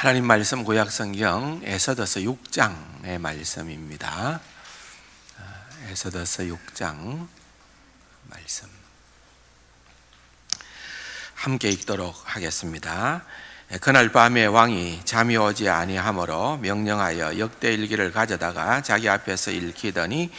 하나님 말씀 구약성경 에스더서 6장의 말씀입니다. 에스더서 6장 말씀 함께 읽도록 하겠습니다. 그날 밤에 왕이 잠이 오지 아니하므로 명령하여 역대일기를 가져다가 자기 앞에서 읽히더니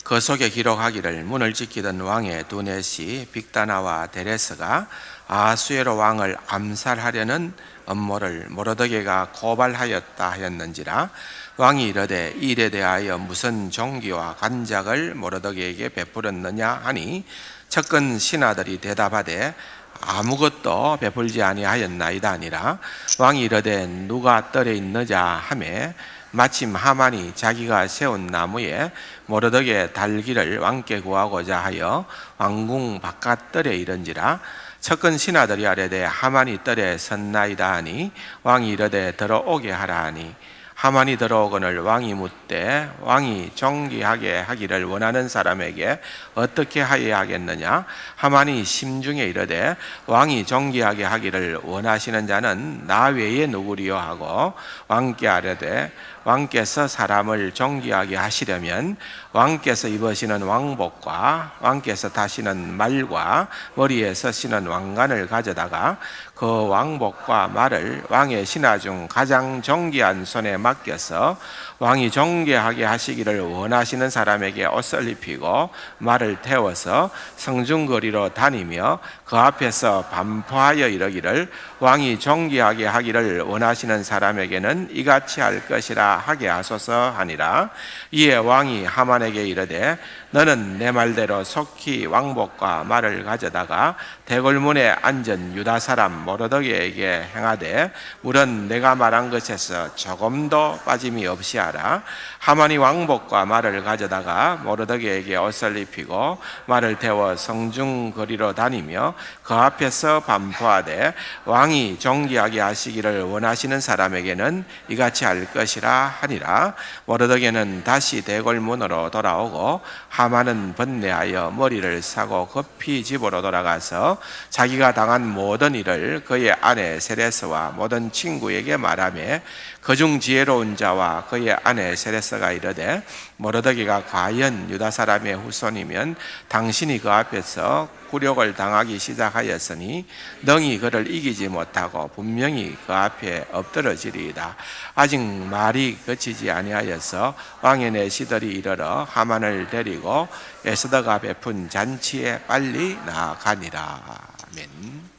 그 속에 기록하기를 문을 지키던 왕의 두넷이 빅다나와 데레스가 아하수에로 왕을 암살하려는 음모를 모르드게가 고발하였다 하였는지라. 왕이 이르되 이 일에 대하여 무슨 종기와 관작을 모르드게에게 베풀었느냐 하니 측근 신하들이 대답하되 아무것도 베풀지 아니하였나이다 하니라. 왕이 이르되 누가 뜰에 있느냐 하매 마침 하만이 자기가 세운 나무에 모르드게 달기를 왕께 구하고자 하여 왕궁 바깥 뜰에 이른지라. 측근 신하들이 아뢰되 하만이 뜰에 섰나이다 하니 왕이 이르되 들어오게 하라 하니 하만이 들어오거늘 왕이 묻되 왕이 정기하게 하기를 원하는 사람에게 어떻게 하여야 하겠느냐. 하만이 심중에 이르되 왕이 정기하게 하기를 원하시는 자는 나 외에 누구리요 하고 왕께 아뢰되 왕께서 사람을 정기하게 하시려면 왕께서 입으시는 왕복과 왕께서 타시는 말과 머리에 쓰시는 왕관을 가져다가 그 왕복과 말을 왕의 신하 중 가장 정기한 손에 맡겨서 왕이 정기하게 하시기를 원하시는 사람에게 옷을 입히고 말을 태워서 성중거리로 다니며 그 앞에서 반포하여 이르기를 왕이 정기하게 하기를 원하시는 사람에게는 이같이 할 것이라 하게 하소서 하니라. 이에 왕이 하만에게 이르되 너는 내 말대로 속히 왕복과 말을 가져다가 대궐문에 앉은 유다 사람 모르드게에게 행하되 물은 내가 말한 것에서 조금도 빠짐이 없이 하라. 하만이 왕복과 말을 가져다가 모르드게에게 옷을 입히고 말을 태워 성중 거리로 다니며 그 앞에서 반포하되 왕이 정기하게 하시기를 원하시는 사람에게는 이같이 할 것이라 하니라. 모르드게는 다시 대궐문으로 돌아오고 하만은 번뇌하여 머리를 사고 급히 집으로 돌아가서 자기가 당한 모든 일을 그의 아내 세레스와 모든 친구에게 말하며 그중 지혜로운 자와 그의 아내 세레스가 이르되 모르드게가 과연 유다 사람의 후손이면 당신이 그 앞에서 굴욕을 당하기 시작하였으니 능히 그를 이기지 못하고 분명히 그 앞에 엎드러지리이다. 아직 말이 그치지 아니하여서 왕의 내시들이 이르러 하만을 데리고 에스더가 베푼 잔치에 빨리 나아가니라. 아멘.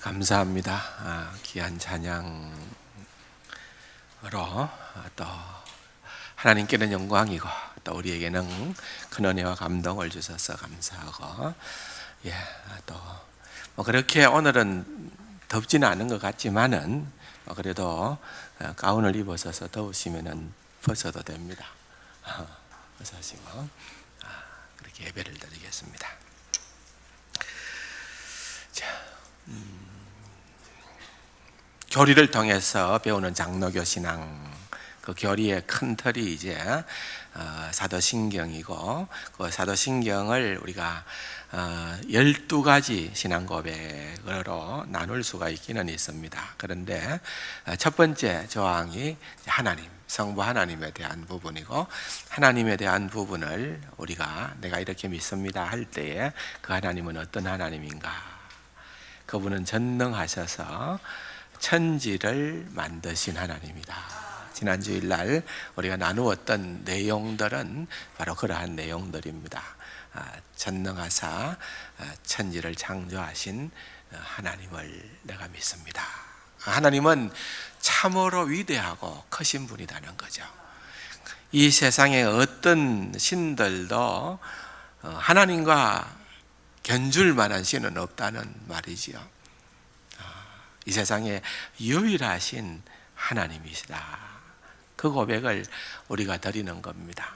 감사합니다. 귀한 찬양으로 또 하나님께는 영광이고 또 우리에게는 큰 은혜와 감동을 주셔서 감사하고, 또 그렇게 오늘은 덥지는 않은 것 같지만은 그래도 가운을 입으셔서 더우시면은 벗어도 됩니다. 벗으시고 그렇게 예배를 드리겠습니다. 자, 교리를 통해서 배우는 장로교 신앙, 그 교리의 큰 틀이 이제 사도신경이고, 그 사도신경을 우리가 12가지 신앙 고백으로 나눌 수가 있기는 있습니다. 그런데 첫 번째 조항이 하나님, 성부 하나님에 대한 부분이고, 하나님에 대한 부분을 우리가 내가 이렇게 믿습니다 할 때에 그 하나님은 어떤 하나님인가? 그분은 전능하셔서 천지를 만드신 하나님이다. 지난 주일날 우리가 나누었던 내용들은 바로 그러한 내용들입니다. 전능하사 천지를 창조하신 하나님을 내가 믿습니다. 하나님은 참으로 위대하고 크신 분이라는 거죠. 이 세상에 어떤 신들도 하나님과 견줄 만한 신은 없다는 말이지요. 이 세상에 유일하신 하나님이시다. 그 고백을 우리가 드리는 겁니다.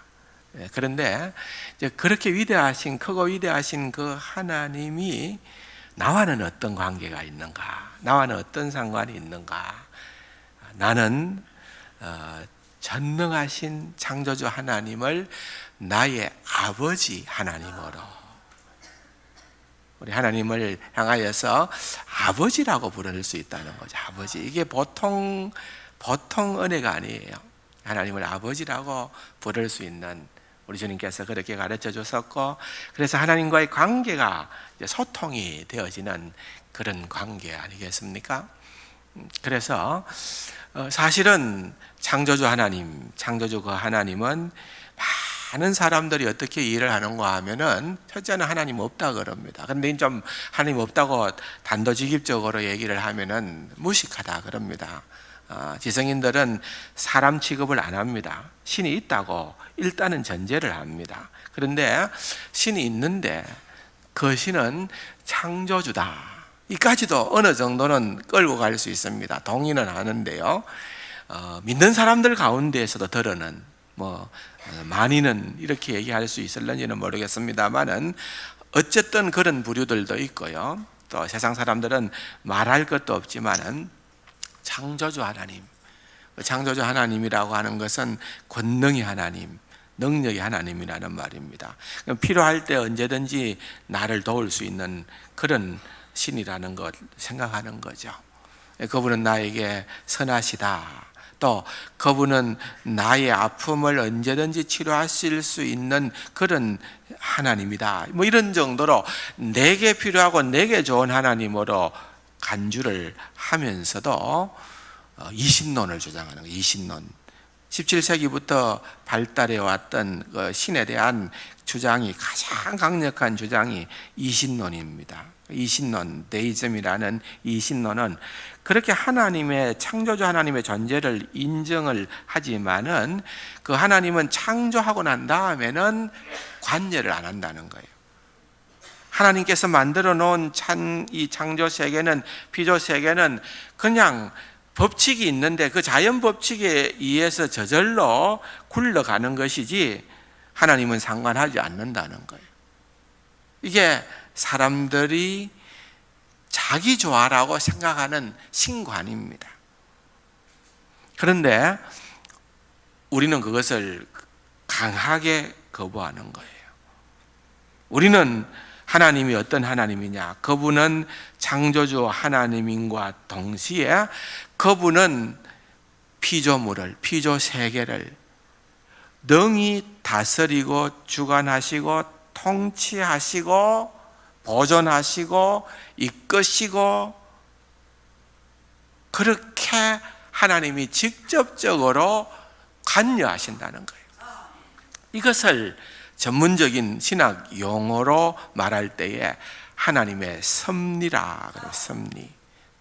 그런데 이제 그렇게 위대하신, 크고 위대하신 그 하나님이 나와는 어떤 관계가 있는가? 나와는 어떤 상관이 있는가? 나는 전능하신 창조주 하나님을 나의 아버지 하나님으로, 우리 하나님을 향하여서 아버지라고 부를 수 있다는 거죠. 아버지. 이게 보통 은혜가 아니에요. 하나님을 아버지라고 부를 수 있는, 우리 주님께서 그렇게 가르쳐 주셨고, 그래서 하나님과의 관계가 소통이 되어지는 그런 관계 아니겠습니까? 그래서 사실은 창조주 그 하나님은 많은 사람들이 어떻게 이해를 하는가 하면은, 첫째는 하나님 없다 그럽니다. 근데 좀 하나님 없다고 단도직입적으로 얘기를 하면은 무식하다 그럽니다. 지성인들은 사람 취급을 안 합니다. 신이 있다고 일단은 전제를 합니다. 그런데 신이 있는데 그 신은 창조주다, 이까지도 어느 정도는 끌고 갈 수 있습니다. 동의는 하는데요, 믿는 사람들 가운데에서도 들어는 많이는 이렇게 얘기할 수 있을런지는 모르겠습니다만은, 어쨌든 그런 부류들도 있고요. 또 세상 사람들은 말할 것도 없지만은 창조주 하나님이라고 하는 것은 권능의 하나님, 능력의 하나님이라는 말입니다. 필요할 때 언제든지 나를 도울 수 있는 그런 신이라는 것 생각하는 거죠. 그분은 나에게 선하시다, 또 그분은 나의 아픔을 언제든지 치료하실 수 있는 그런 하나님이다, 이런 정도로 내게 필요하고 내게 좋은 하나님으로 간주를 하면서도 이신론을 주장하는 거예요. 이신론. 17세기부터 발달해 왔던 그 신에 대한 주장이, 가장 강력한 주장이 이신론입니다. 이신론, 데이즘이라는 이신론은 그렇게 하나님의, 창조주 하나님의 존재를 인정을 하지만은 그 하나님은 창조하고 난 다음에는 관여를 안 한다는 거예요. 하나님께서 만들어 놓은 이 창조 세계는, 피조 세계는 그냥 법칙이 있는데 그 자연 법칙에 의해서 저절로 굴러가는 것이지 하나님은 상관하지 않는다는 거예요. 이게 사람들이 자기 좋아라고 생각하는 신관입니다. 그런데 우리는 그것을 강하게 거부하는 거예요. 우리는 하나님이 어떤 하나님이냐? 그분은 창조주 하나님인과 동시에 그분은 피조물을, 피조 세계를 능히 다스리고 주관하시고 통치하시고 보존하시고 이끄시고, 그렇게 하나님이 직접적으로 관여하신다는 거예요. 이것을 전문적인 신학 용어로 말할 때에 하나님의 섭리라 그래요. 섭리,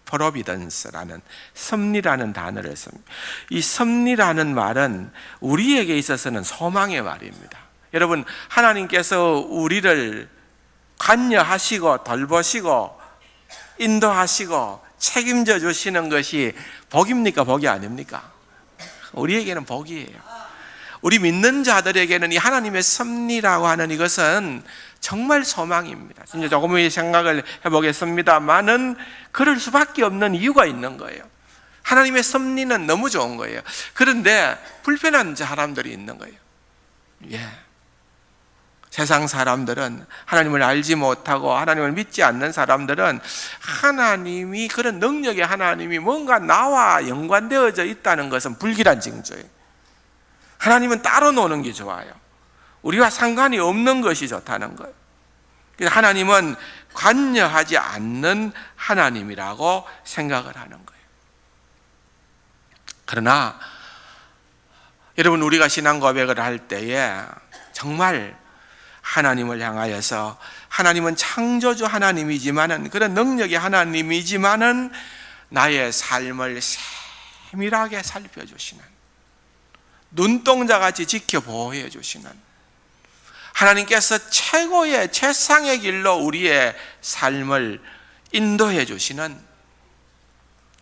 프로비던스라는 섭리라는 단어를 씁니다. 이 섭리라는 말은 우리에게 있어서는 소망의 말입니다. 여러분, 하나님께서 우리를 관여하시고 돌보시고 인도하시고 책임져 주시는 것이 복입니까? 복이 아닙니까? 우리에게는 복이에요. 우리 믿는 자들에게는 이 하나님의 섭리라고 하는 이것은 정말 소망입니다. 진짜 조금의 생각을 해보겠습니다만은 그럴 수밖에 없는 이유가 있는 거예요. 하나님의 섭리는 너무 좋은 거예요. 그런데 불편한 사람들이 있는 거예요. 세상 사람들은, 하나님을 알지 못하고 하나님을 믿지 않는 사람들은 하나님이, 그런 능력의 하나님이 뭔가 나와 연관되어져 있다는 것은 불길한 징조예요. 하나님은 따로 노는 게 좋아요. 우리와 상관이 없는 것이 좋다는 거예요. 하나님은 관여하지 않는 하나님이라고 생각을 하는 거예요. 그러나 여러분, 우리가 신앙 고백을 할 때에 정말 하나님을 향하여서, 하나님은 창조주 하나님이지만은, 그런 능력의 하나님이지만은 나의 삶을 세밀하게 살펴주시는, 눈동자같이 지켜보호해 주시는, 하나님께서 최고의 최상의 길로 우리의 삶을 인도해 주시는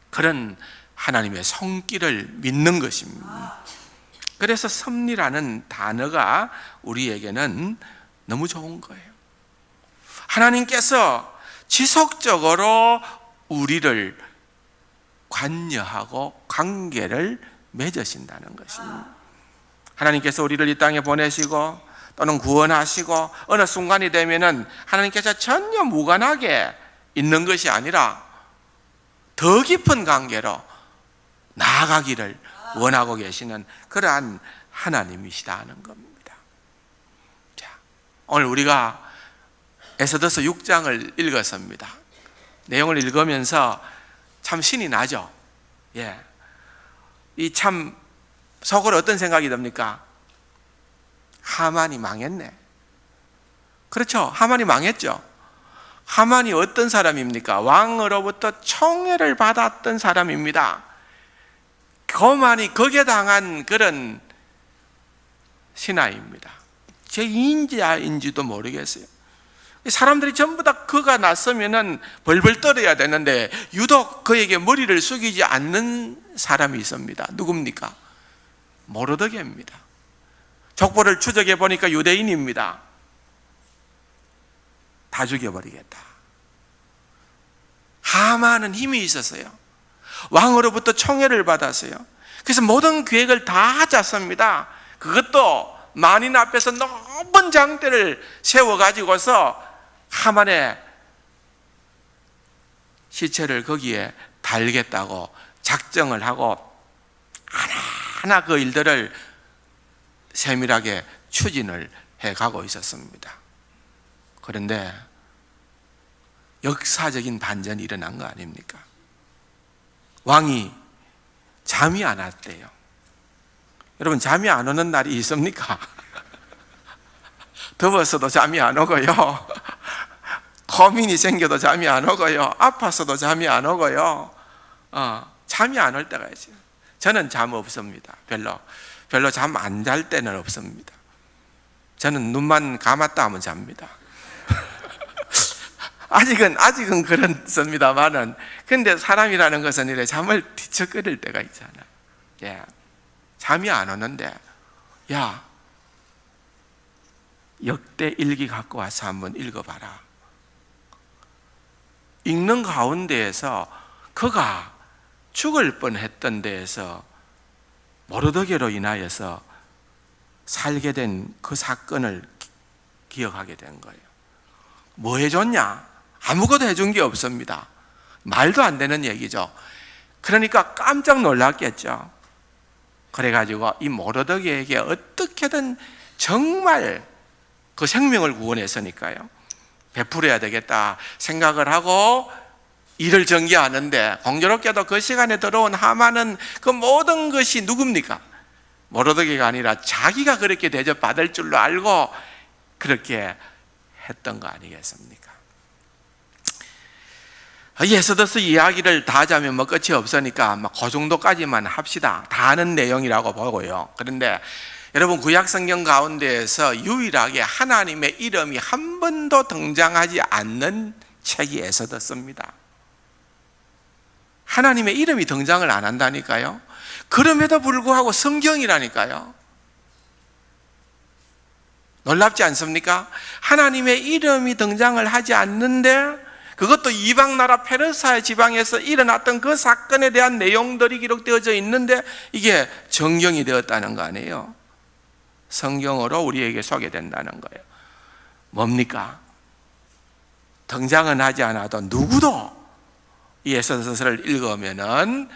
그런 하나님의 손길을 믿는 것입니다. 그래서 섭리라는 단어가 우리에게는 너무 좋은 거예요. 하나님께서 지속적으로 우리를 관여하고 관계를 맺으신다는 것입니다. 하나님께서 우리를 이 땅에 보내시고 또는 구원하시고 어느 순간이 되면은 하나님께서 전혀 무관하게 있는 것이 아니라 더 깊은 관계로 나아가기를 원하고 계시는 그러한 하나님이시다는 겁니다. 자, 오늘 우리가 에스더서 6장을 읽었습니다. 내용을 읽으면서 참 신이 나죠. 예. 이 참 속으로 어떤 생각이 듭니까? 하만이 망했네. 그렇죠. 하만이 망했죠. 하만이 어떤 사람입니까? 왕으로부터 총애를 받았던 사람입니다. 거만이 극에 당한 그런 신하입니다. 죄인지인지도 모르겠어요. 사람들이 전부 다 그가 났으면은 벌벌 떨어야 되는데 유독 그에게 머리를 숙이지 않는 사람이 있습니다. 누굽니까? 모르드게입니다. 족보를 추적해 보니까 유대인입니다. 다 죽여버리겠다. 하만은 힘이 있었어요. 왕으로부터 총애를 받았어요. 그래서 모든 계획을 다 짰습니다. 그것도 만인 앞에서 높은 장대를 세워가지고서 하만의 시체를 거기에 달겠다고 작정을 하고 하나하나 그 일들을 세밀하게 추진을 해가고 있었습니다. 그런데 역사적인 반전이 일어난 거 아닙니까? 왕이 잠이 안 왔대요. 여러분, 잠이 안 오는 날이 있습니까? 더워서도 잠이 안 오고요. 고민이 생겨도 잠이 안 오고요. 아파서도 잠이 안 오고요. 잠이 안 올 때가 있어요. 저는 잠 없습니다. 별로 잠 안 잘 때는 없습니다. 저는 눈만 감았다 하면 잡니다. 아직은 그렇습니다만은, 근데 사람이라는 것은 이래 잠을 뒤척거릴 때가 있잖아요. 예. 잠이 안 오는데, 야, 역대 일기 갖고 와서 한번 읽어봐라. 읽는 가운데에서 그가 죽을 뻔했던 데에서 모르드게로 인하여서 살게 된 그 사건을 기억하게 된 거예요. 뭐 해줬냐? 아무것도 해준 게 없습니다. 말도 안 되는 얘기죠. 그러니까 깜짝 놀랐겠죠. 그래가지고 이 모르드게에게 어떻게든 정말 그 생명을 구원했으니까요, 베풀어야 되겠다 생각을 하고 일을 전개하는데, 공교롭게도 그 시간에 들어온 하만은 그 모든 것이 누굽니까? 모르드게가 아니라 자기가 그렇게 대접받을 줄로 알고 그렇게 했던 거 아니겠습니까? 에스더서 이야기를 다 하자면 뭐 끝이 없으니까 그 정도까지만 합시다. 다 아는 내용이라고 보고요. 그런데 여러분, 구약성경 가운데에서 유일하게 하나님의 이름이 한 번도 등장하지 않는 책이 에스더서입니다. 하나님의 이름이 등장을 안 한다니까요. 그럼에도 불구하고 성경이라니까요. 놀랍지 않습니까? 하나님의 이름이 등장을 하지 않는데, 그것도 이방 나라 페르사 지방에서 일어났던 그 사건에 대한 내용들이 기록되어져 있는데 이게 정경이 되었다는 거 아니에요? 성경으로 우리에게 소개된다는 거예요. 뭡니까? 등장은 하지 않아도 누구도 이 에스더서를 읽으면은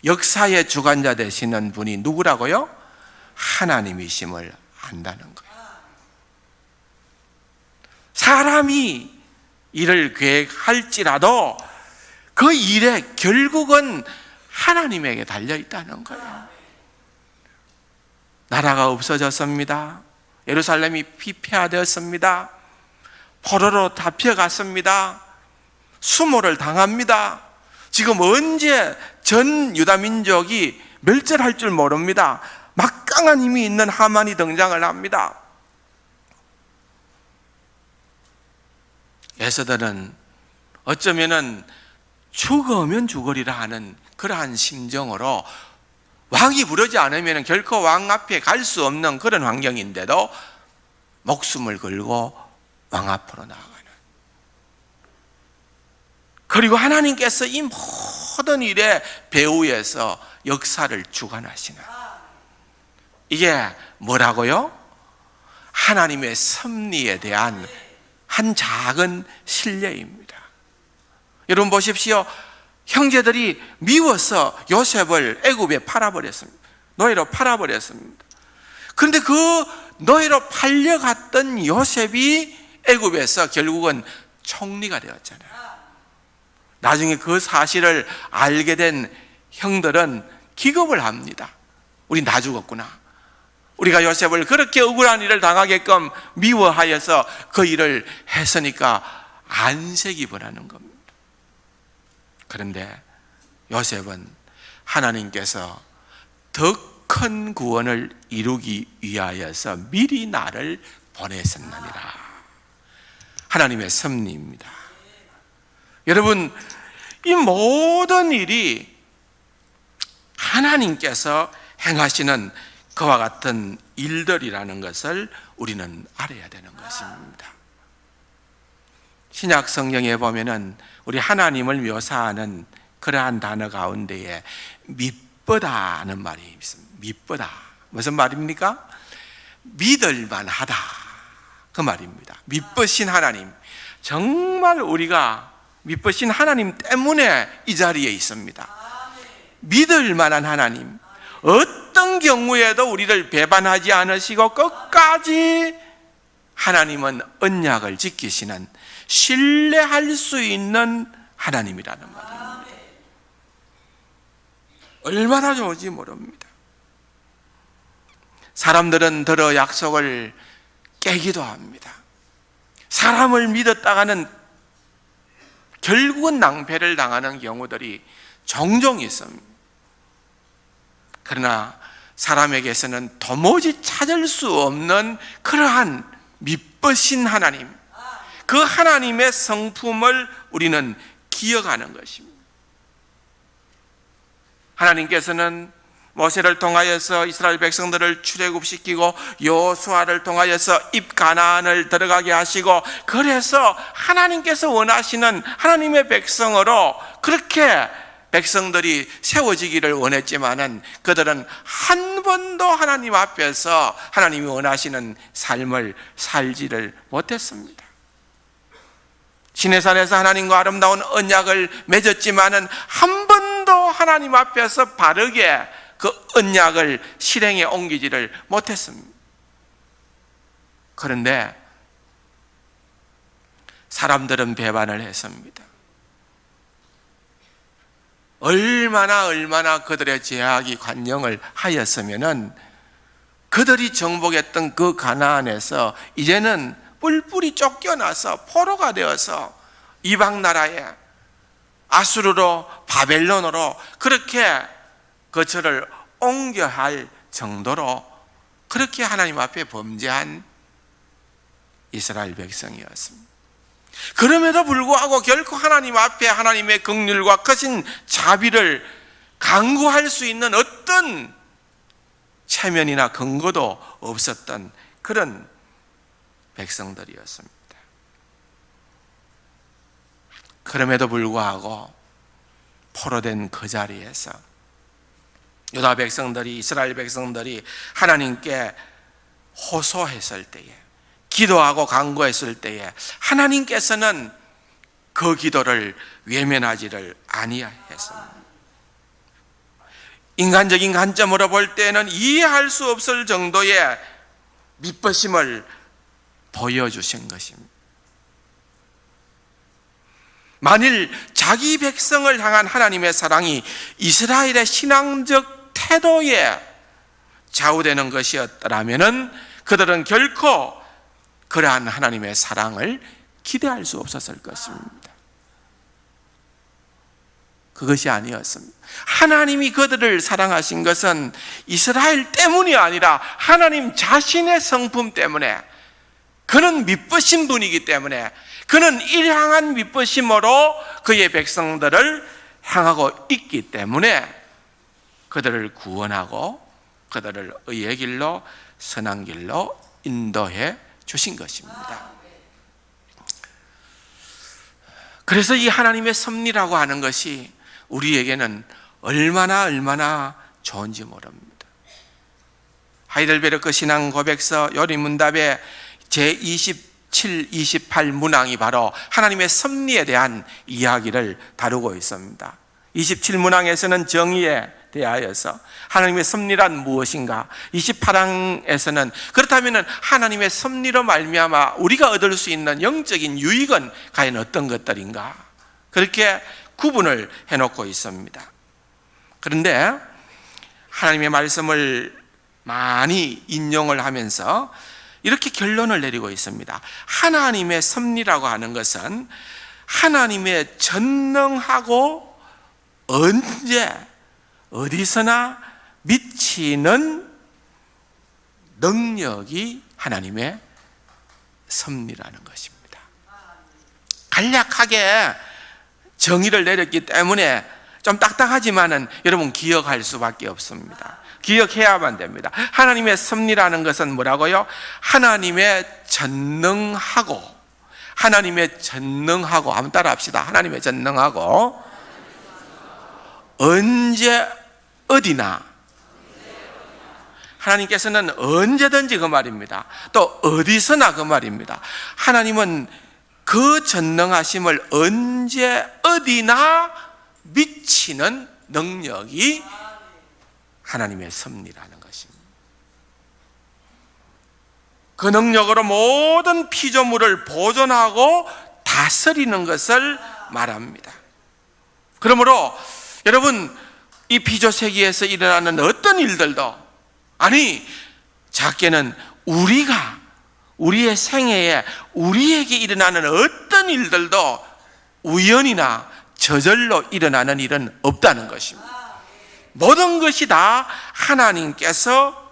역사의 주관자 되시는 분이 누구라고요? 하나님이심을 안다는 거예요. 사람이 일을 계획할지라도 그 일의 결국은 하나님에게 달려있다는 거예요. 나라가 없어졌습니다. 예루살렘이 피폐화되었습니다. 포로로 잡혀갔습니다. 수모를 당합니다. 지금 언제 전 유다 민족이 멸절할 줄 모릅니다. 막강한 힘이 있는 하만이 등장을 합니다. 에스더는 어쩌면은 죽으면 죽으리라 하는 그러한 심정으로, 왕이 부르지 않으면 결코 왕 앞에 갈 수 없는 그런 환경인데도 목숨을 걸고 왕 앞으로 나아가는, 그리고 하나님께서 이 모든 일의 배후에서 역사를 주관하시는, 이게 뭐라고요? 하나님의 섭리에 대한 한 작은 신뢰입니다. 여러분 보십시오. 형제들이 미워서 요셉을 애굽에 팔아버렸습니다. 노예로 팔아버렸습니다. 그런데 그 노예로 팔려갔던 요셉이 애굽에서 결국은 총리가 되었잖아요. 나중에 그 사실을 알게 된 형들은 기겁을 합니다. 우리 나 죽었구나. 우리가 요셉을 그렇게 억울한 일을 당하게끔 미워하여서 그 일을 했으니까 안색이 변하는 겁니다. 그런데 요셉은 하나님께서 더 큰 구원을 이루기 위하여서 미리 나를 보내셨느니라. 하나님의 섭리입니다. 여러분, 이 모든 일이 하나님께서 행하시는 그와 같은 일들이라는 것을 우리는 알아야 되는 것입니다. 신약 성경에 보면은 우리 하나님을 묘사하는 그러한 단어 가운데에 믿보다는 말이 있습니다. 믿보다. 무슨 말입니까? 믿을만하다. 그 말입니다. 믿으신 하나님. 정말 우리가 믿으신 하나님 때문에 이 자리에 있습니다. 믿을 만한 하나님. 어떤 경우에도 우리를 배반하지 않으시고 끝까지 하나님은 언약을 지키시는, 신뢰할 수 있는 하나님이라는 말입니다. 얼마나 좋은지 모릅니다. 사람들은 들어 약속을 깨기도 합니다. 사람을 믿었다가는 결국은 낭패를 당하는 경우들이 종종 있습니다. 그러나 사람에게서는 도무지 찾을 수 없는 그러한 믿으신 하나님, 그 하나님의 성품을 우리는 기억하는 것입니다. 하나님께서는 모세를 통하여서 이스라엘 백성들을 출애굽시키고 여호수아를 통하여서 입가나안을 들어가게 하시고, 그래서 하나님께서 원하시는 하나님의 백성으로 그렇게 백성들이 세워지기를 원했지만은 그들은 한 번도 하나님 앞에서 하나님이 원하시는 삶을 살지를 못했습니다. 시내산에서 하나님과 아름다운 언약을 맺었지만은 한 번도 하나님 앞에서 바르게 그 언약을 실행에 옮기지를 못했습니다. 그런데 사람들은 배반을 했습니다. 얼마나 그들의 제약이 관영을 하였으면은 그들이 정복했던 그 가나안에서 이제는 뿔뿔이 쫓겨나서 포로가 되어서 이방 나라에 아수르로 바벨론으로 그렇게 거처를 옮겨야 할 정도로 그렇게 하나님 앞에 범죄한 이스라엘 백성이었습니다. 그럼에도 불구하고 결코 하나님 앞에 하나님의 긍휼과 크신 자비를 간구할 수 있는 어떤 체면이나 근거도 없었던 그런 백성들이었습니다. 그럼에도 불구하고 포로된 그 자리에서 유다 백성들이, 이스라엘 백성들이 하나님께 호소했을 때에, 기도하고 간구했을 때에 하나님께서는 그 기도를 외면하지를 아니하였습니다. 인간적인 관점으로 볼 때는 이해할 수 없을 정도의 믿으심을 보여주신 것입니다. 만일 자기 백성을 향한 하나님의 사랑이 이스라엘의 신앙적 태도에 좌우되는 것이었더라면 그들은 결코 그러한 하나님의 사랑을 기대할 수 없었을 것입니다. 그것이 아니었습니다. 하나님이 그들을 사랑하신 것은 이스라엘 때문이 아니라 하나님 자신의 성품 때문에, 그는 믿으신 분이기 때문에, 그는 일향한 믿으심으로 그의 백성들을 향하고 있기 때문에 그들을 구원하고 그들을 의의 길로, 선한 길로 인도해 주신 것입니다. 그래서 이 하나님의 섭리라고 하는 것이 우리에게는 얼마나 좋은지 모릅니다. 하이델베르크 신앙 고백서 요리문답의 제27, 28 문항이 바로 하나님의 섭리에 대한 이야기를 다루고 있습니다. 27문항에서는 정의에 대하여서 하나님의 섭리란 무엇인가, 28항에서는 그렇다면 하나님의 섭리로 말미암아 우리가 얻을 수 있는 영적인 유익은 과연 어떤 것들인가, 그렇게 구분을 해놓고 있습니다. 그런데 하나님의 말씀을 많이 인용을 하면서 이렇게 결론을 내리고 있습니다. 하나님의 섭리라고 하는 것은 하나님의 전능하고 언제 어디서나 미치는 능력이 하나님의 섭리라는 것입니다. 간략하게 정의를 내렸기 때문에 좀 딱딱하지만은 여러분 기억할 수밖에 없습니다. 기억해야만 됩니다. 하나님의 섭리라는 것은 뭐라고요? 하나님의 전능하고 한번 따라 합시다. 하나님의 전능하고 언제 어디나, 하나님께서는 언제든지 그 말입니다. 또 어디서나 그 말입니다. 하나님은 그 전능하심을 언제 어디나 미치는 능력이 하나님의 섭리라는 것입니다. 그 능력으로 모든 피조물을 보존하고 다스리는 것을 말합니다. 그러므로 여러분, 이 피조 세계에서 일어나는 어떤 일들도, 아니 작게는 우리의 생애에 우리에게 일어나는 어떤 일들도 우연이나 저절로 일어나는 일은 없다는 것입니다. 모든 것이 다 하나님께서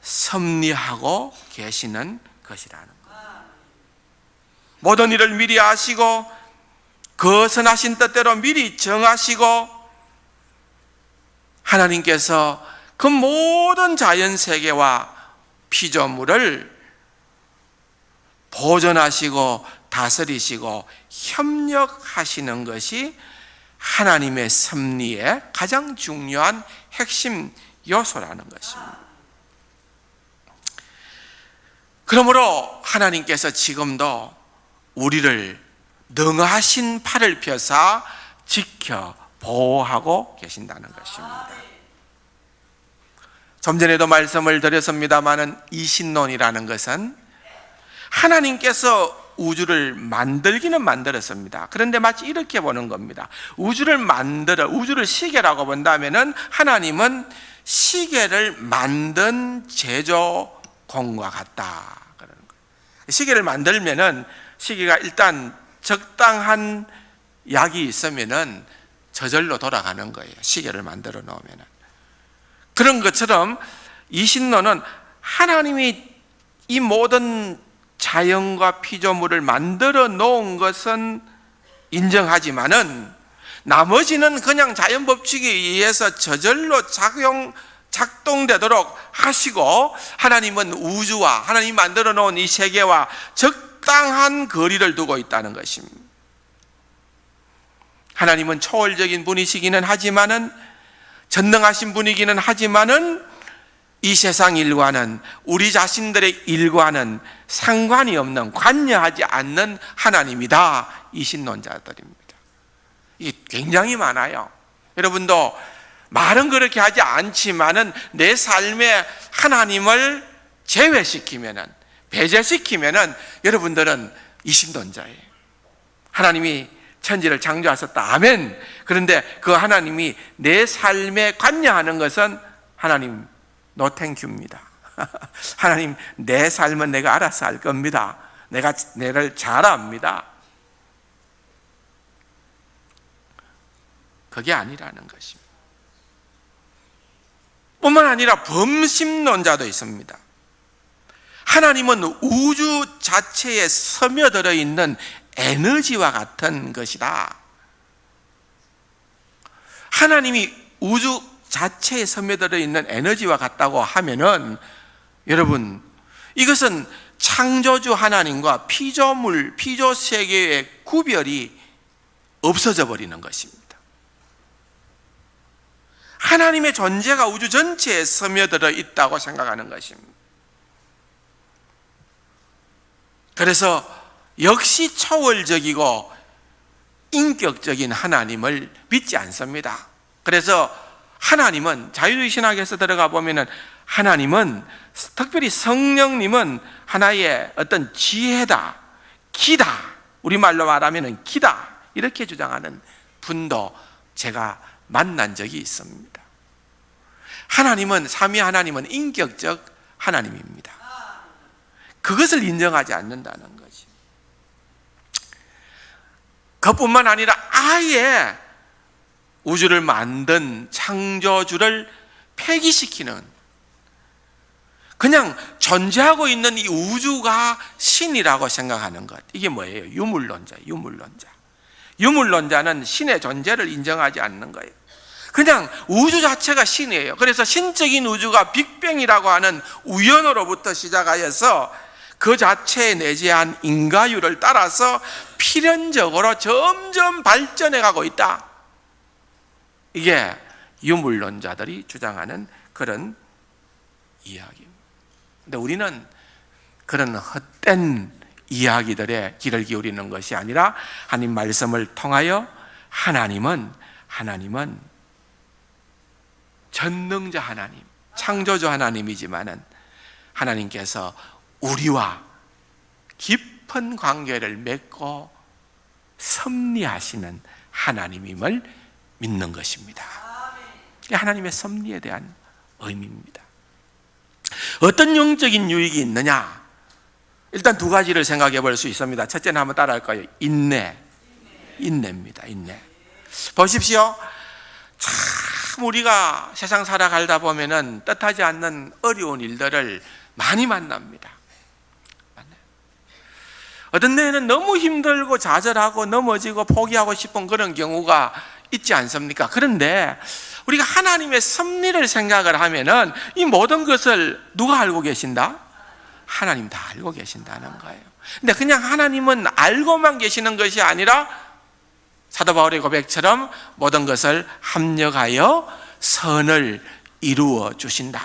섭리하고 계시는 것이라는 거예요. 모든 일을 미리 아시고 그 선하신 뜻대로 미리 정하시고 하나님께서 그 모든 자연세계와 피조물을 보존하시고 다스리시고 협력하시는 것이 하나님의 섭리의 가장 중요한 핵심 요소라는 것입니다. 그러므로 하나님께서 지금도 우리를 능하신 팔을 펴사 지켜 보호하고 계신다는 것입니다. 좀 전에도 말씀을 드렸습니다마는 이신론이라는 것은 하나님께서 우주를 만들기는 만들었습니다. 그런데 마치 이렇게 보는 겁니다. 우주를 시계라고 본다면은 하나님은 시계를 만든 제조공과 같다. 그러는 거예요. 시계를 만들면은 시계가 일단 적당한 약이 있으면은 저절로 돌아가는 거예요. 시계를 만들어 놓으면은. 그런 것처럼 이 신론은 하나님이 이 모든 자연과 피조물을 만들어 놓은 것은 인정하지만은 나머지는 그냥 자연 법칙에 의해서 저절로 작동되도록 하시고, 하나님은 우주와 하나님이 만들어 놓은 이 세계와 적당한 거리를 두고 있다는 것입니다. 하나님은 초월적인 분이시기는 하지만은, 전능하신 분이기는 하지만은 이 세상 일과는, 우리 자신들의 일과는 상관이 없는, 관여하지 않는 하나님이다, 이 신론자들입니다. 이게 굉장히 많아요. 여러분도 말은 그렇게 하지 않지만은 내 삶에 하나님을 제외시키면은, 배제시키면은 여러분들은 이 신론자예요. 하나님이 천지를 창조하셨다, 아멘. 그런데 그 하나님이 내 삶에 관여하는 것은 하나님 노땡큐입니다. 하나님, 내 삶은 내가 알아서 할 겁니다. 내가 내를 잘 압니다. 그게 아니라는 것입니다. 뿐만 아니라 범심론자도 있습니다. 하나님은 우주 자체에 스며들어 있는 에너지와 같은 것이다. 하나님이 우주 자체에 스며들어 있는 에너지와 같다고 하면은, 여러분, 이것은 창조주 하나님과 피조 세계의 구별이 없어져 버리는 것입니다. 하나님의 존재가 우주 전체에 스며들어 있다고 생각하는 것입니다. 그래서 역시 초월적이고 인격적인 하나님을 믿지 않습니다. 그래서 하나님은 자유주의 신학에서 들어가 보면은 하나님은, 특별히 성령님은 하나의 어떤 지혜다, 기다, 우리말로 말하면은 기다, 이렇게 주장하는 분도 제가 만난 적이 있습니다. 하나님은, 삼위 하나님은 인격적 하나님입니다. 그것을 인정하지 않는다는 거지. 그것뿐만 아니라 아예 우주를 만든 창조주를 폐기시키는, 그냥 존재하고 있는 이 우주가 신이라고 생각하는 것, 이게 뭐예요? 유물론자는 신의 존재를 인정하지 않는 거예요. 그냥 우주 자체가 신이에요. 그래서 신적인 우주가 빅뱅이라고 하는 우연으로부터 시작하여서 그 자체에 내재한 인과율을 따라서 필연적으로 점점 발전해 가고 있다. 이게 유물론자들이 주장하는 그런 이야기입니다. 근데 우리는 그런 헛된 이야기들에 귀를 기울이는 것이 아니라 하나님 말씀을 통하여 하나님은 전능자 하나님, 창조주 하나님이지만은 하나님께서 우리와 깊은 관계를 맺고 섭리하시는 하나님임을 믿는 것입니다. 이게 하나님의 섭리에 대한 의미입니다. 어떤 영적인 유익이 있느냐? 일단 두 가지를 생각해 볼 수 있습니다. 첫째는 한번 따라할 거예요. 인내입니다. 인내. 보십시오. 참 우리가 세상 살아가다 보면은 뜻하지 않는 어려운 일들을 많이 만납니다. 어떤 데에는 너무 힘들고 좌절하고 넘어지고 포기하고 싶은 그런 경우가 있지 않습니까? 그런데 우리가 하나님의 섭리를 생각을 하면은 이 모든 것을 누가 알고 계신다? 하나님 다 알고 계신다는 거예요. 근데 그냥 하나님은 알고만 계시는 것이 아니라 사도 바울의 고백처럼 모든 것을 합력하여 선을 이루어 주신다.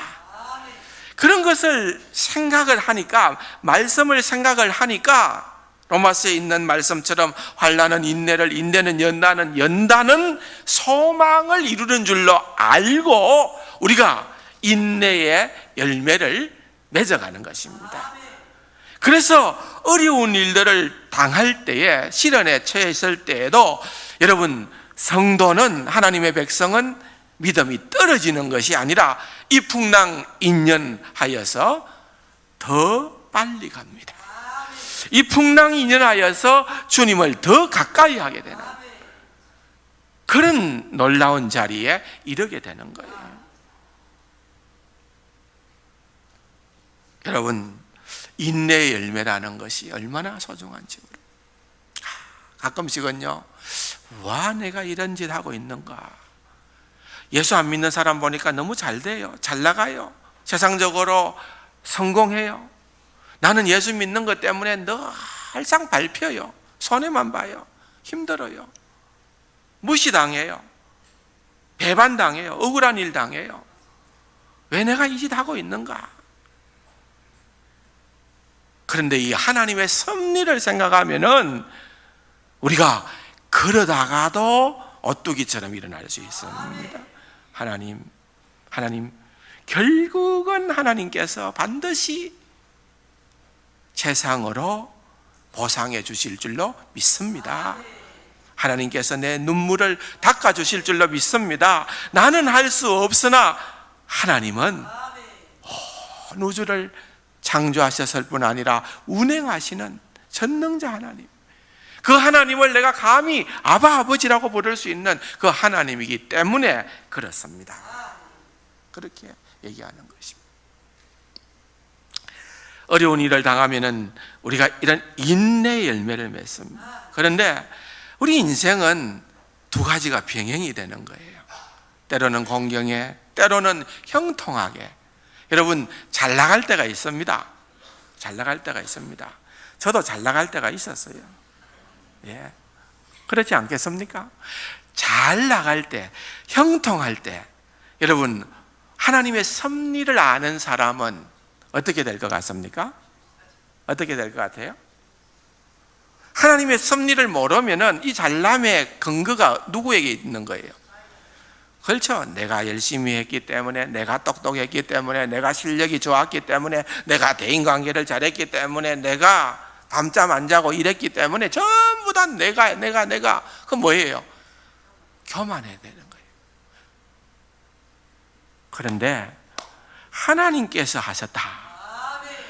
그런 것을 생각을 하니까, 말씀을 생각을 하니까 로마서에 있는 말씀처럼 환난은 인내를, 인내는 연단은, 연단은 소망을 이루는 줄로 알고 우리가 인내의 열매를 맺어가는 것입니다. 그래서 어려운 일들을 당할 때에, 시련에 처했을 때에도 여러분, 성도는, 하나님의 백성은 믿음이 떨어지는 것이 아니라 이풍랑인연하여서 더 빨리 갑니다. 이풍랑인연하여서 주님을 더 가까이 하게 되는 그런 놀라운 자리에 이르게 되는 거예요. 여러분, 인내의 열매라는 것이 얼마나 소중한지 가끔씩은요, 와, 내가 이런 짓 하고 있는가. 예수 안 믿는 사람 보니까 너무 잘 돼요. 잘 나가요. 세상적으로 성공해요. 나는 예수 믿는 것 때문에 늘 항상 밟혀요. 손해만 봐요. 힘들어요. 무시당해요. 배반당해요. 억울한 일 당해요. 왜 내가 이 짓 하고 있는가? 그런데 이 하나님의 섭리를 생각하면은 우리가 그러다가도 오뚜기처럼 일어날 수 있습니다. 하나님, 결국은 하나님께서 반드시 세상으로 보상해 주실 줄로 믿습니다. 하나님께서 내 눈물을 닦아 주실 줄로 믿습니다. 나는 할 수 없으나 하나님은 온 우주를 창조하셨을 뿐 아니라 운행하시는 전능자 하나님, 그 하나님을 내가 감히 아바 아버지라고 부를 수 있는 그 하나님이기 때문에 그렇습니다. 그렇게 얘기하는 것입니다. 어려운 일을 당하면은 우리가 이런 인내의 열매를 맺습니다. 그런데 우리 인생은 두 가지가 병행이 되는 거예요. 때로는 공경에, 때로는 형통하게. 여러분, 잘 나갈 때가 있습니다. 잘 나갈 때가 있습니다. 저도 잘 나갈 때가 있었어요. 예, 그렇지 않겠습니까? 잘 나갈 때, 형통할 때, 여러분, 하나님의 섭리를 아는 사람은 어떻게 될 것 같습니까? 어떻게 될 것 같아요? 하나님의 섭리를 모르면은 이 잘남의 근거가 누구에게 있는 거예요? 그렇죠. 내가 열심히 했기 때문에, 내가 똑똑했기 때문에, 내가 실력이 좋았기 때문에, 내가 대인관계를 잘했기 때문에, 내가 밤잠 안 자고 일했기 때문에 전부 다 내가 그건 뭐예요? 교만해야 되는 거예요. 그런데 하나님께서 하셨다.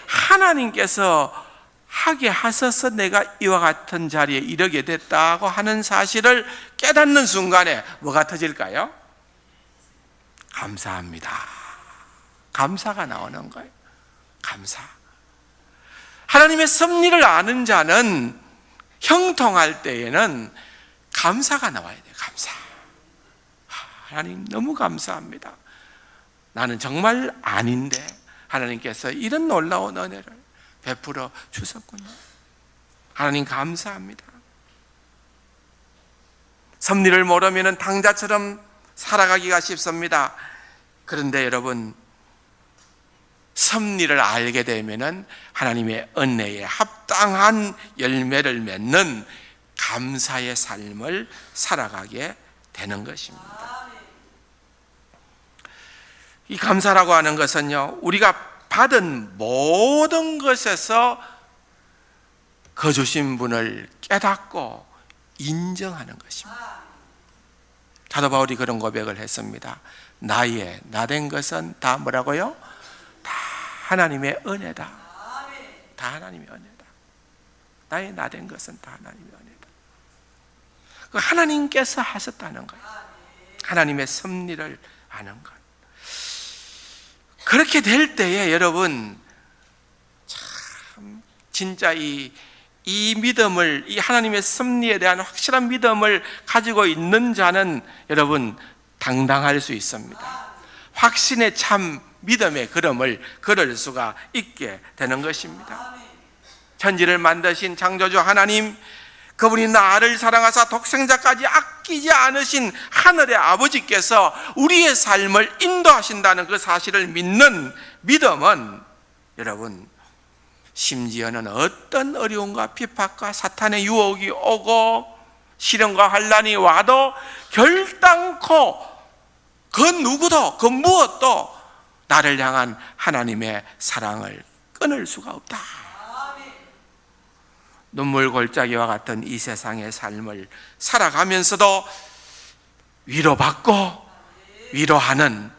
하나님께서 하게 하셔서 내가 이와 같은 자리에 이르게 됐다고 하는 사실을 깨닫는 순간에 뭐가 터질까요? 감사합니다. 감사가 나오는 거예요. 감사. 하나님의 섭리를 아는 자는 형통할 때에는 감사가 나와야 돼요. 감사. 하나님 너무 감사합니다. 나는 정말 아닌데 하나님께서 이런 놀라운 은혜를 베풀어 주셨군요. 하나님 감사합니다. 섭리를 모르면 당자처럼 살아가기가 쉽습니다. 그런데 여러분, 섭리를 알게 되면 하나님의 은혜에 합당한 열매를 맺는 감사의 삶을 살아가게 되는 것입니다. 이 감사라고 하는 것은요, 우리가 받은 모든 것에서 그 주신 분을 깨닫고 인정하는 것입니다. 사도 바울이 그런 고백을 했습니다. 나의 나된 것은 다 뭐라고요? 다 하나님의 은혜다. 다 하나님의 은혜다. 나의 나된 것은 다 하나님의 은혜다. 그 하나님께서 하셨다는 거예요. 하나님의 섭리를 아는 것. 그렇게 될 때에 여러분, 참 진짜 이 믿음을, 이 하나님의 섭리에 대한 확실한 믿음을 가지고 있는 자는 여러분 당당할 수 있습니다. 확신의 참 믿음의 걸음을 걸을 수가 있게 되는 것입니다. 천지를 만드신 창조주 하나님, 그분이 나를 사랑하사 독생자까지 아끼지 않으신 하늘의 아버지께서 우리의 삶을 인도하신다는 그 사실을 믿는 믿음은 여러분, 심지어는 어떤 어려움과 핍박과 사탄의 유혹이 오고 시련과 환난이 와도 결단코 그 누구도 그 무엇도 나를 향한 하나님의 사랑을 끊을 수가 없다. 눈물 골짜기와 같은 이 세상의 삶을 살아가면서도 위로받고 위로하는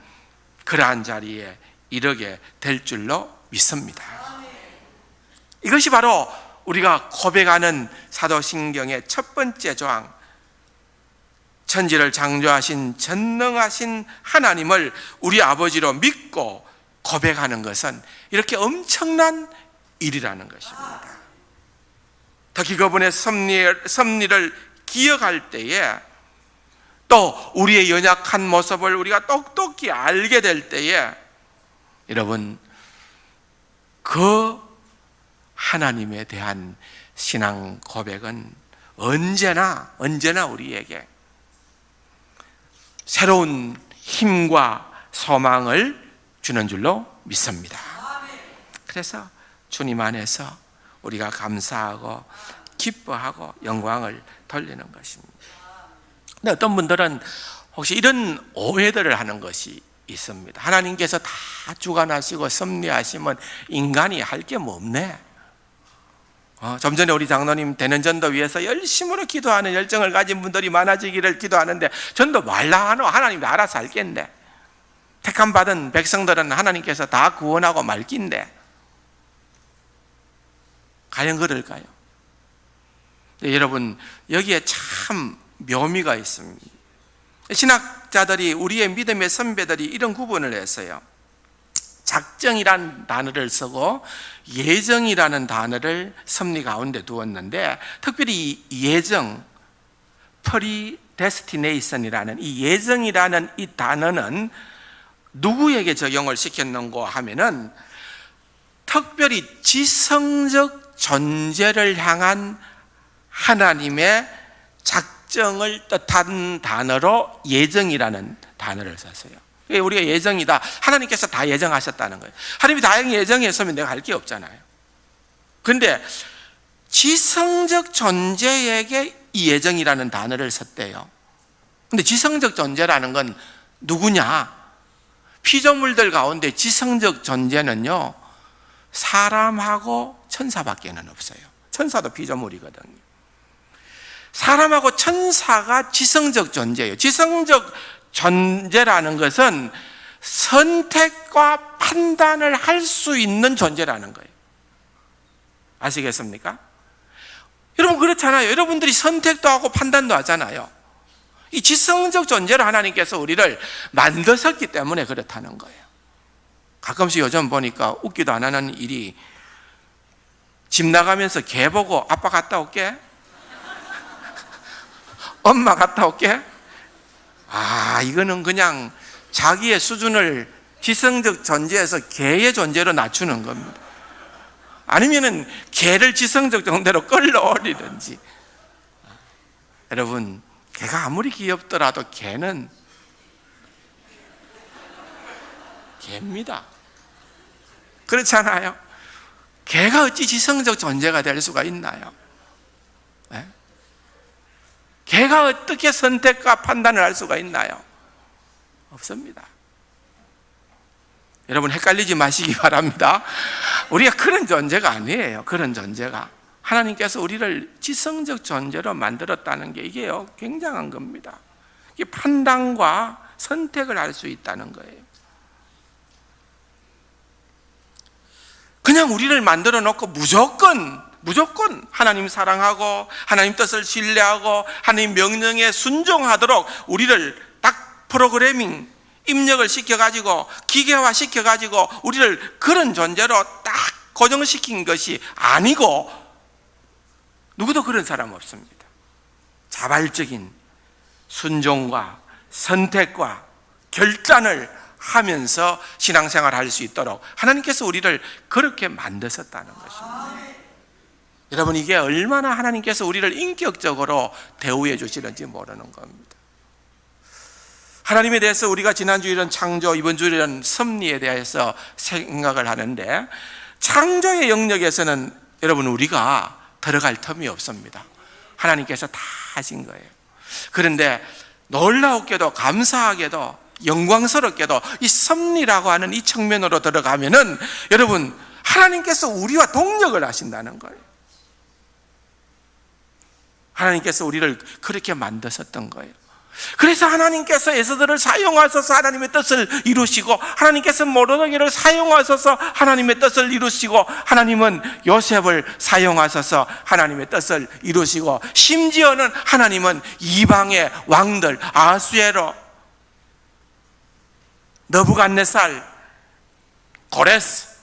그러한 자리에 이르게 될 줄로 믿습니다. 이것이 바로 우리가 고백하는 사도신경의 첫 번째 조항, 천지를 창조하신 전능하신 하나님을 우리 아버지로 믿고 고백하는 것은 이렇게 엄청난 일이라는 것입니다. 특히 그분의 섭리를 기억할 때에, 또 우리의 연약한 모습을 우리가 똑똑히 알게 될 때에 여러분, 그 하나님에 대한 신앙 고백은 언제나 우리에게 새로운 힘과 소망을 주는 줄로 믿습니다. 그래서 주님 안에서 우리가 감사하고 기뻐하고 영광을 돌리는 것입니다. 근데 어떤 분들은 혹시 이런 오해들을 하는 것이 있습니다. 하나님께서 다 주관하시고 섭리하시면 인간이 할 게 뭐 없네. 좀 전에 우리 장로님 되는 전도 위해서 열심으로 기도하는 열정을 가진 분들이 많아지기를 기도하는데, 전도 말라 하노? 하나님도 알아서 할겠는데, 택함 받은 백성들은 하나님께서 다 구원하고 말긴데 과연 그럴까요? 여러분, 여기에 참 묘미가 있습니다. 신학자들이, 우리의 믿음의 선배들이 이런 구분을 했어요. 작정이란 단어를 쓰고 예정이라는 단어를 섭리 가운데 두었는데, 특별히 이 예정, predestination이라는 이 예정이라는 이 단어는 누구에게 적용을 시켰는고 하면은, 특별히 지성적 존재를 향한 하나님의 작정을 뜻한 단어로 예정이라는 단어를 썼어요. 우리가 예정이다. 하나님께서 다 예정하셨다는 거예요. 하나님이 다 예정했으면 내가 할 게 없잖아요. 그런데 지성적 존재에게 이 예정이라는 단어를 썼대요. 근데 지성적 존재라는 건 누구냐? 피조물들 가운데 지성적 존재는요, 사람하고 천사밖에는 없어요. 천사도 피조물이거든요. 사람하고 천사가 지성적 존재예요. 지성적 존재라는 것은 선택과 판단을 할 수 있는 존재라는 거예요. 아시겠습니까? 여러분 그렇잖아요. 여러분들이 선택도 하고 판단도 하잖아요. 이 지성적 존재로 하나님께서 우리를 만드셨기 때문에 그렇다는 거예요. 가끔씩 요즘 보니까 웃기도 안 하는 일이, 집 나가면서 개 보고 아빠 갔다 올게, 엄마 갔다 올게. 이거는 그냥 자기의 수준을 지성적 존재에서 개의 존재로 낮추는 겁니다. 아니면은 개를 지성적 존재로 끌어올리든지. 여러분, 개가 아무리 귀엽더라도 개는 개입니다. 그렇잖아요. 개가 어찌 지성적 존재가 될 수가 있나요? 네? 개가 어떻게 선택과 판단을 할 수가 있나요? 없습니다. 여러분 헷갈리지 마시기 바랍니다. 우리가 그런 존재가 아니에요. 그런 존재가. 하나님께서 우리를 지성적 존재로 만들었다는 게 이게요, 굉장한 겁니다. 이게 판단과 선택을 할 수 있다는 거예요. 그냥 우리를 만들어 놓고 무조건 하나님 사랑하고 하나님 뜻을 신뢰하고 하나님 명령에 순종하도록 우리를 딱 프로그래밍, 입력을 시켜가지고 기계화 시켜가지고 우리를 그런 존재로 딱 고정시킨 것이 아니고, 누구도 그런 사람 없습니다. 자발적인 순종과 선택과 결단을 하면서 신앙생활을 할 수 있도록 하나님께서 우리를 그렇게 만드셨다는 것입니다. 여러분, 이게 얼마나 하나님께서 우리를 인격적으로 대우해 주시는지 모르는 겁니다. 하나님에 대해서 우리가 지난주일은 창조, 이번 주일은 섭리에 대해서 생각을 하는데, 창조의 영역에서는 여러분 우리가 들어갈 틈이 없습니다. 하나님께서 다 하신 거예요. 그런데 놀라웠게도 감사하게도 영광스럽게도 이 섭리라고 하는 이 측면으로 들어가면은 여러분, 하나님께서 우리와 동력을 하신다는 거예요. 하나님께서 우리를 그렇게 만드셨던 거예요. 그래서 하나님께서 에스더를 사용하셔서 하나님의 뜻을 이루시고, 하나님께서 모르드게를 사용하셔서 하나님의 뜻을 이루시고, 하나님은 요셉을 사용하셔서 하나님의 뜻을 이루시고, 심지어는 하나님은 이방의 왕들 아수에로, 느부갓네살, 고레스,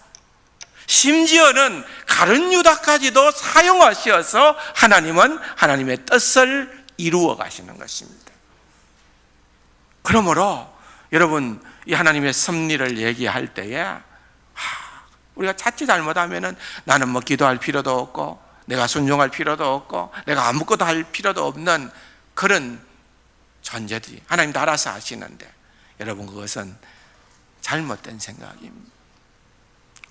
심지어는 가룟 유다까지도 사용하셔서 하나님은 하나님의 뜻을 이루어 가시는 것입니다. 그러므로 여러분, 이 하나님의 섭리를 얘기할 때에 우리가 자칫 잘못하면은 나는 뭐 기도할 필요도 없고 내가 순종할 필요도 없고 내가 아무것도 할 필요도 없는 그런 존재들이 하나님도 알아서 하시는데, 여러분 그것은 잘못된 생각입니다.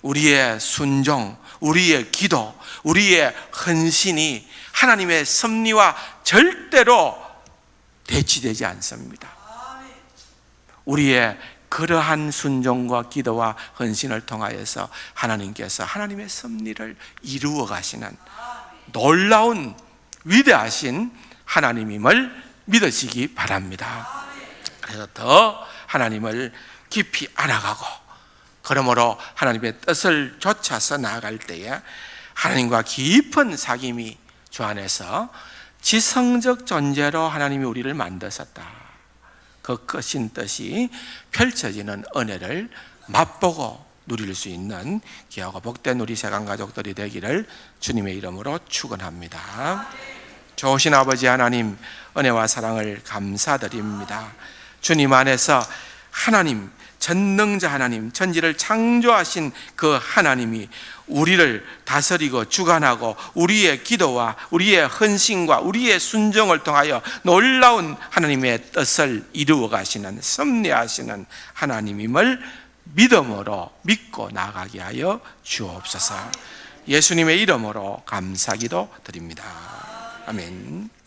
우리의 순종, 우리의 기도, 우리의 헌신이 하나님의 섭리와 절대로 대치되지 않습니다. 우리의 그러한 순종과 기도와 헌신을 통하여서 하나님께서 하나님의 섭리를 이루어 가시는 놀라운 위대하신 하나님임을 믿으시기 바랍니다. 그래서 더 하나님을 깊이 알아가고, 그러므로 하나님의 뜻을 좇아서 나아갈 때에 하나님과 깊은 사귐이 주 안에서 지성적 존재로 하나님이 우리를 만드셨다, 그 크신 뜻이 펼쳐지는 은혜를 맛보고 누릴 수 있는 귀하고 복된 우리 세간 가족들이 되기를 주님의 이름으로 축원합니다. 좋으신 아버지 하나님, 은혜와 사랑을 감사드립니다. 주님 안에서 하나님 전능자 하나님, 천지를 창조하신 그 하나님이 우리를 다스리고 주관하고 우리의 기도와 우리의 헌신과 우리의 순종을 통하여 놀라운 하나님의 뜻을 이루어 가시는 섭리하시는 하나님임을 믿음으로 믿고 나가게 하여 주옵소서. 예수님의 이름으로 감사기도 드립니다. 아멘.